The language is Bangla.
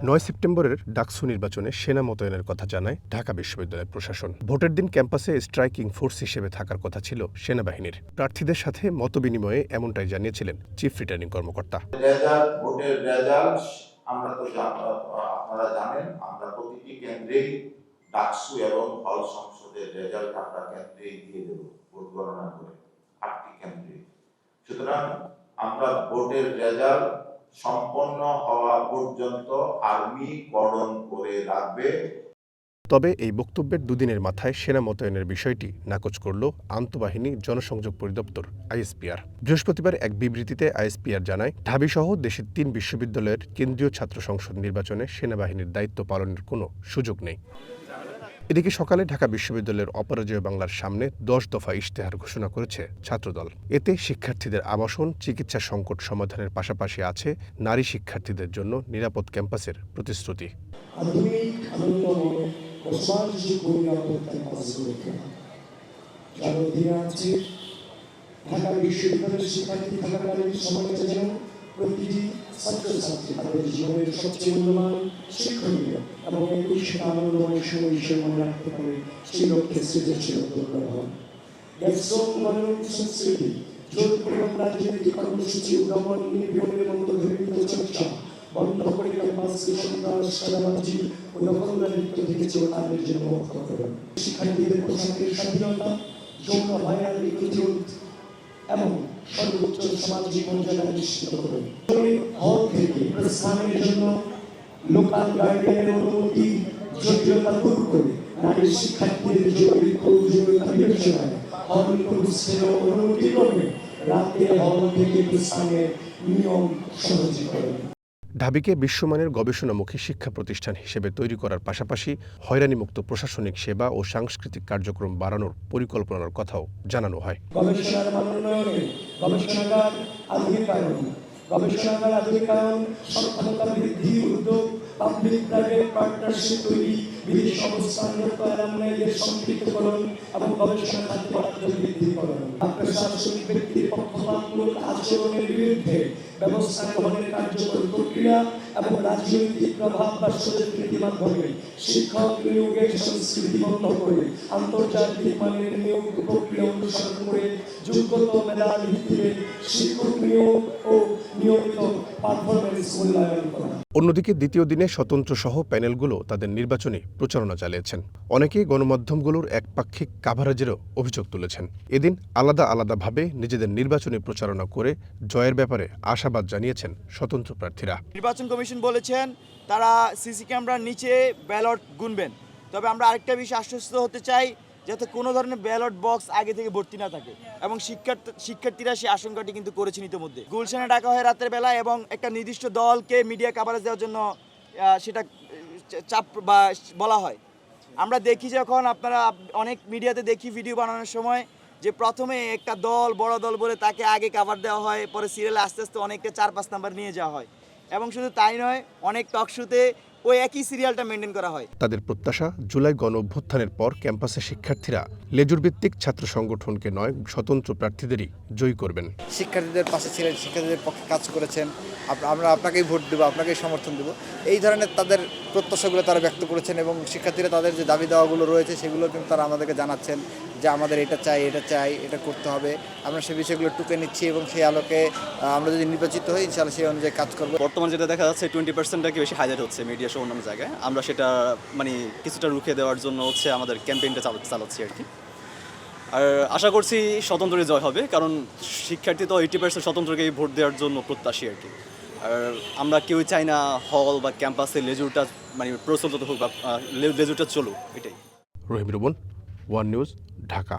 9 সেপ্টেম্বরের ডাকসু নির্বাচনে সেনা মোতায়েনের কথা জানায় ঢাকা বিশ্ববিদ্যালয় প্রশাসন। ভোটের দিন ক্যাম্পাসে স্ট্রাইকিং ফোর্স হিসেবে থাকার কথা ছিল সেনাবাহিনীর। প্রার্থীদের সাথে মতবিনিময়ে এমনটাই জানিয়েছিলেন চিফ রিটার্নিং কর্মকর্তা। ভোটের রেজাল্ট আমরা তো আপনারা জানেন, আমরা প্রতিটি কেন্দ্রেই ডাকসু এবং হল সংসদের রেজাল্ট আমরা কেন্দ্রেই দিয়ে দেব ভোট গণনা করে 8টি কেন্দ্রে। সুতরাং আমরা ভোটের রেজাল্ট সম্পন্ন হওয়া পর্যন্ত আর্মি কর্ডন করে রাখবে। তবে এই বক্তব্যের দুদিনের মাথায় সেনা মোতায়েনের বিষয়টি নাকচ করল আন্তঃবাহিনী জনসংযোগ পরিদপ্তর আইএসপিআর। বৃহস্পতিবার এক বিবৃতিতে আইএসপিআর জানায়, ঢাবিসহ দেশের 3 বিশ্ববিদ্যালয়ের কেন্দ্রীয় ছাত্র সংসদ নির্বাচনে সেনাবাহিনীর দায়িত্ব পালনের কোনো সুযোগ নেই। এদিকে সকালে ঢাকা বিশ্ববিদ্যালয়ের অপরাজেয় বাংলার সামনে 10 দফা ইশতেহার ঘোষণা করেছে ছাত্রদল। এতে শিক্ষার্থীদের আবাসন, চিকিৎসা সংকট সমাধানের পাশাপাশি আছে নারী শিক্ষার্থীদের জন্য নিরাপদ ক্যাম্পাসের প্রতিশ্রুতি। ঢাকা বিশ্ববিদ্যালয়ের শিক্ষার্থী থাকাকালীন সময়টা যেন প্রতিটি ছাত্রছাত্রী তাদের জীবনের সবচেয়ে মূল্যবান শিক্ষণীয় এবং একই সাথে আনন্দময় সময় হিসেবে মনে রাখতে পারে সেই লক্ষ্যে সৃজনশীল উদ্যোগ করা হয়। সংস্কৃতি জোরপূর্বক রাজনৈতিক কর্মসূচি উদ্ভাবন নির্বিঘ্নের মতো ধর্মীয় চর্চা বন্ধ করে ক্যাম্পাসকে সন্ত্রাস, চাঁদাবাজি ও দখলদারিত্ব থেকে চিরকালের জন্য মুক্ত করবেন। শিক্ষার্থীদের পোশাকের স্বাধীনতা, যৌন হয়রানির প্রতিরোধ এবং সর্বোচ্চ সামাজিক মর্যাদা নিশ্চিত করবেন। হল থেকে প্রস্থানের জন্য লোকাল গার্ডেনের অনুমতি জটিলতা দূর করে নারী শিক্ষার্থীদের জরুরি প্রয়োজনীয়তা বিবেচনায় হল প্রবেশের অনুমতি করবে। রাতে হল থেকে প্রস্থানের নিয়ম সহজ করবে। ঢাবিকে বিশ্বমানের গবেষণামুখী শিক্ষা প্রতিষ্ঠান হিসেবে তৈরি করার পাশাপাশি হয়রানিমুক্ত প্রশাসনিক সেবা ও সাংস্কৃতিক কার্যক্রম বাড়ানোর পরিকল্পনার কথাও জানানো হয়। গবেষণার মানোন্নয়নে গবেষণাগার আধুনিকায়ন, সক্ষমতা বৃদ্ধি, উদ্যোগ, পাবলিক প্রাইভেট পার্টনারশিপ তৈরি, বিদেশ অবস্থানরত অ্যালামনাইদের সম্পৃক্তকরণ এবং গবেষণা খাতে আগ্রহ বৃদ্ধিকরণ। প্রশাসনিক ব্যক্তির পক্ষপাতমূলক আচরণের বিরুদ্ধে ব্যবস্থা গ্রহণের কার্যকর প্রক্রিয়া এবং রাজনৈতিক প্রভাব বা ষড়যন্ত্রের মাধ্যমে শিক্ষক নিয়োগের সংস্কৃতি বন্ধ করে আন্তর্জাতিক মানের নিয়োগ প্রক্রিয়া অনুসরণ করে যোগ্যতা মেধার ভিত্তিতে শিক্ষক নিয়োগ ও নিয়মিত পারফরম্যান্স মূল্যায়ন করা। অন্যদিকে দ্বিতীয় দিনে স্বতন্ত্র সহ প্যানেলগুলো তাদের নির্বাচনী প্রচারণা চালিয়েছেন। অনেকেই গণমাধ্যমগুলোর একপাক্ষিক কাভারেজেরও অভিযোগ তুলেছেন। এদিন আলাদা আলাদাভাবে নিজেদের নির্বাচনী প্রচারণা করে জয়ের ব্যাপারে আশাবাদ জানিয়েছেন স্বতন্ত্র প্রার্থীরা। নির্বাচন কমিশন বলেছেন তারা সিসি ক্যামেরার নিচে ব্যালট গুনবেন। তবে আমরা আরেকটা বিষয় আশ্বস্ত হতে চাই, যাতে কোনো ধরনের ব্যালট বক্স আগে থেকে ভর্তি না থাকে এবং শিক্ষার্থীরা সেই আশঙ্কাটি কিন্তু করেছেন ইতিমধ্যে। গুলশানে ডাকা হয় রাতের বেলা এবং একটা নির্দিষ্ট দলকে মিডিয়া কাভারেজ দেওয়ার জন্য সেটা চাপ বা বলা হয়। আমরা দেখি যখন আপনারা অনেক মিডিয়াতে দেখি ভিডিও বানানোর সময় যে প্রথমে একটা দল বড় দল বলে তাকে আগে কাভার দেওয়া হয়, পরে সিরিয়ালে আস্তে আস্তে অনেককে 4-5 নাম্বার নিয়ে যাওয়া হয় এবং শুধু তাই নয়, অনেক টকশোতে ওই একই সিরিয়ালটা মেনটেন করা হয়। তাদের প্রত্যাশা, জুলাই গণ অভ্যুত্থানের পর ক্যাম্পাসে শিক্ষার্থীরা লেজুরভিত্তিক ছাত্র সংগঠনকে নয়, স্বতন্ত্র প্রার্থীদেরই জয়ী করবেন। শিক্ষার্থীদের পাশে ছিলেন, শিক্ষার্থীদের পক্ষে কাজ করেছেন, আমরা আপনাকেই ভোট দেবো, আপনাকেই সমর্থন দেবো, এই ধরনের তাদের প্রত্যাশাগুলো তারা ব্যক্ত করেছেন এবং শিক্ষার্থীরা তাদের যে দাবি দাওয়াগুলো রয়েছে সেগুলো কিন্তু তারা আমাদেরকে জানাচ্ছেন যে আমাদের এটা চাই, এটা করতে হবে। আমরা সেই বিষয়গুলো টুকে নিচ্ছি এবং সেই আলোকে আমরা যদি নির্বাচিত হই ইনশাআল্লাহ সেই অনুযায়ী কাজ করবো। বর্তমানে যেটা দেখা যাচ্ছে 20%টাকে বেশি হাইলাইট হচ্ছে মিডিয়া সহ অন্যান্য জায়গায়। আমরা সেটা কিছুটা রুখে দেওয়ার জন্য আমাদের ক্যাম্পেইনটা চালাচ্ছি আর কি। আর আশা করছি স্বতন্ত্রের জয় হবে, কারণ শিক্ষার্থী তো 80% স্বতন্ত্রকেই ভোট দেওয়ার জন্য প্রত্যাশী আর কি। আর আমরা কেউই চাই না হল বা ক্যাম্পাসে লেজুরটা প্রচলিত হোক বা লেজুরটা চলুক, এটাই। রহিম রুবন, ওয়ান নিউজ, ঢাকা।